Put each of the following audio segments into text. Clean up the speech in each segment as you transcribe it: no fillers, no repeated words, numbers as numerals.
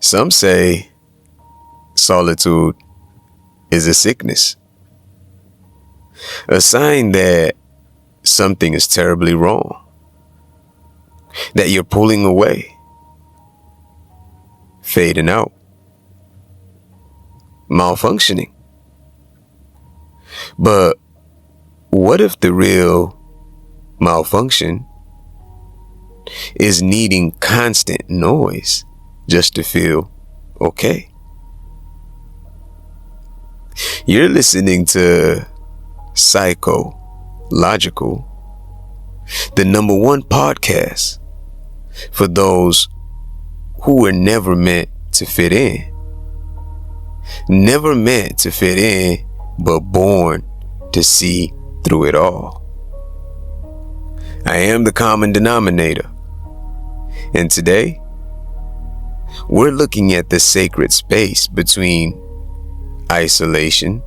Some say solitude is a sickness, a sign that something is terribly wrong, that you're pulling away, fading out, malfunctioning. But what if the real malfunction is needing constant noise just to feel okay? You're listening to Psychological, the #1 podcast for those who were never meant to fit in. Never meant to fit in, but born to see through it all. I am the common denominator. And today, we're looking at the sacred space between isolation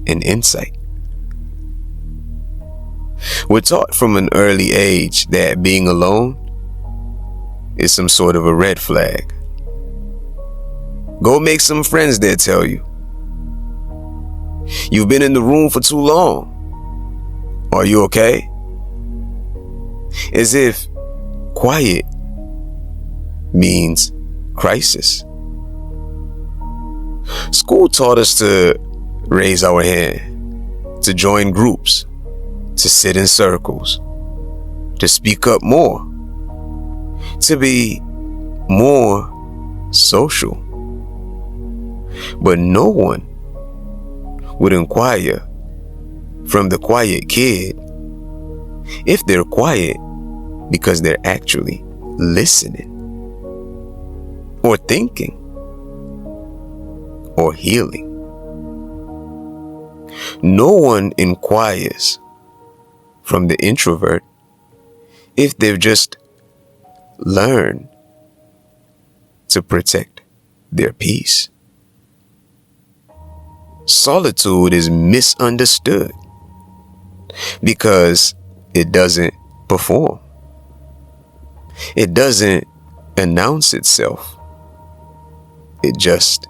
and insight. We're taught from an early age that being alone is some sort of a red flag. Go make some friends, they tell you. You've been in the room for too long. Are you okay? As if quiet means crisis. School taught us to raise our hand, to join groups, to sit in circles, to speak up more, to be more social. But no one would inquire from the quiet kid if they're quiet because they're actually listening, or thinking, or healing. No one inquires from the introvert if they've just learned to protect their peace. Solitude is misunderstood because it doesn't perform. It doesn't announce itself. It just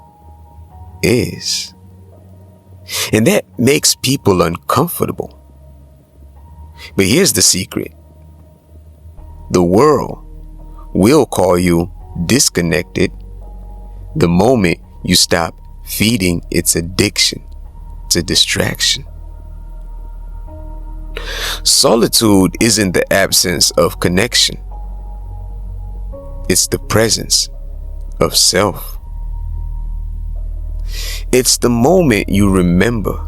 is. And that makes people uncomfortable. But here's the secret. The world will call you disconnected the moment you stop feeding its addiction to distraction. Solitude isn't the absence of connection. It's the presence of self. It's the moment you remember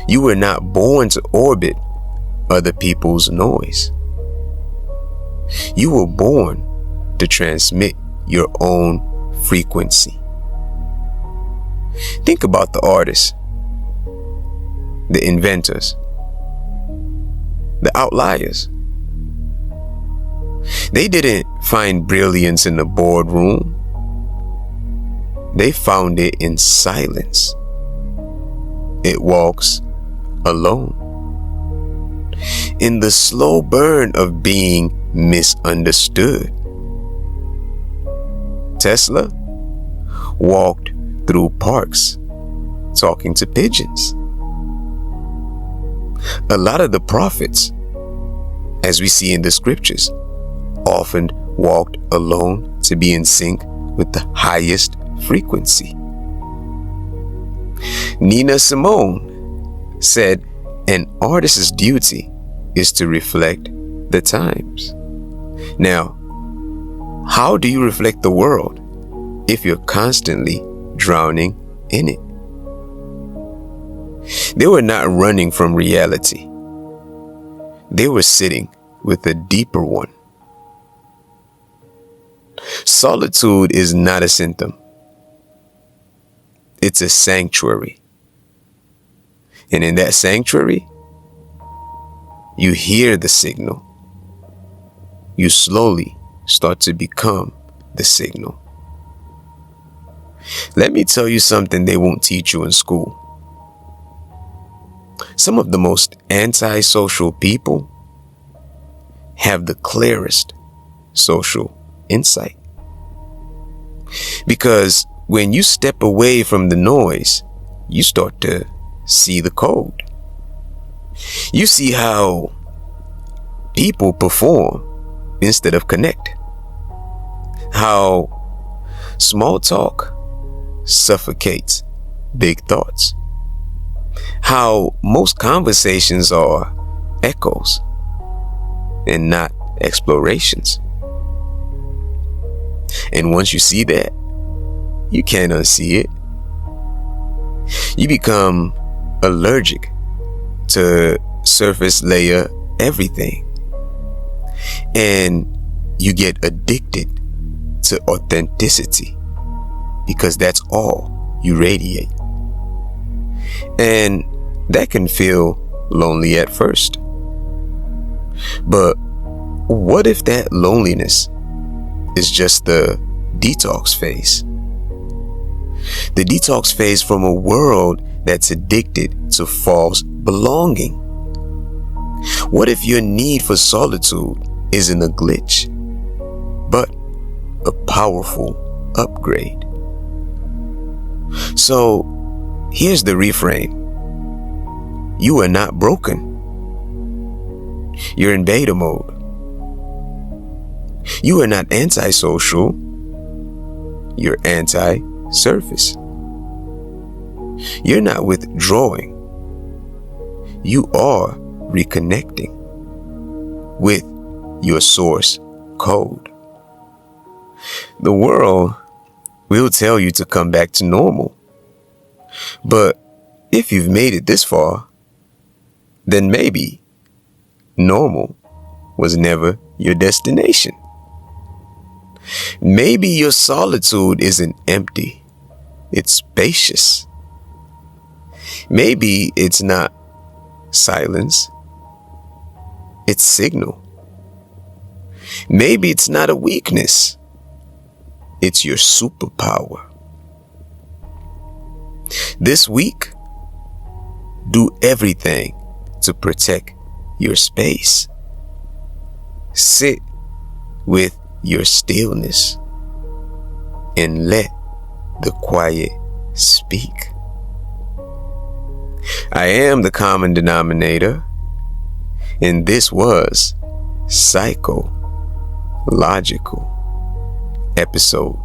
you were not born to orbit other people's noise. You were born to transmit your own frequency. Think about the artists, the inventors, the outliers. They didn't find brilliance in the boardroom. They found it in silence. It walks alone, in the slow burn of being misunderstood. Tesla walked through parks talking to pigeons. A lot of the prophets, as we see in the scriptures, often walked alone to be in sync with the highest frequency. Nina Simone said an artist's duty is to reflect the times. Now, how do you reflect the world if you're constantly drowning in it? They were not running from reality. They were sitting with a deeper one. Solitude is not a symptom. It's a sanctuary. And in that sanctuary, you hear the signal. You slowly start to become the signal. Let me tell you something they won't teach you in school. Some of the most antisocial people have the clearest social insight. Because when you step away from the noise, you start to see the code. You see how people perform instead of connect. How small talk suffocates big thoughts. How most conversations are echoes and not explorations. And once you see that, you can't unsee it. You become allergic to surface layer everything. And you get addicted to authenticity because that's all you radiate. And that can feel lonely at first. But what if that loneliness is just the detox phase? The detox phase from a world that's addicted to false belonging. What if your need for solitude isn't a glitch, but a powerful upgrade? So here's the reframe. You are not broken. You're in beta mode. You are not antisocial. You're anti-surface. You're not withdrawing. You are reconnecting with your source code. The world will tell you to come back to normal. But if you've made it this far, then maybe normal was never your destination. Maybe your solitude isn't empty, it's spacious. Maybe it's not silence, it's signal. Maybe it's not a weakness, it's your superpower. This week, do everything to protect your space. Sit with your stillness and let the quiet speak. I am the common denominator, and this was Psychological Episode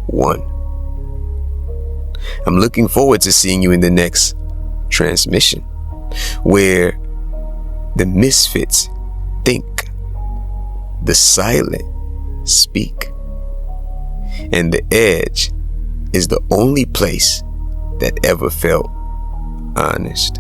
1. I'm looking forward to seeing you in the next transmission, where the misfits think, the silent speak, and the edge is the only place that ever felt honest.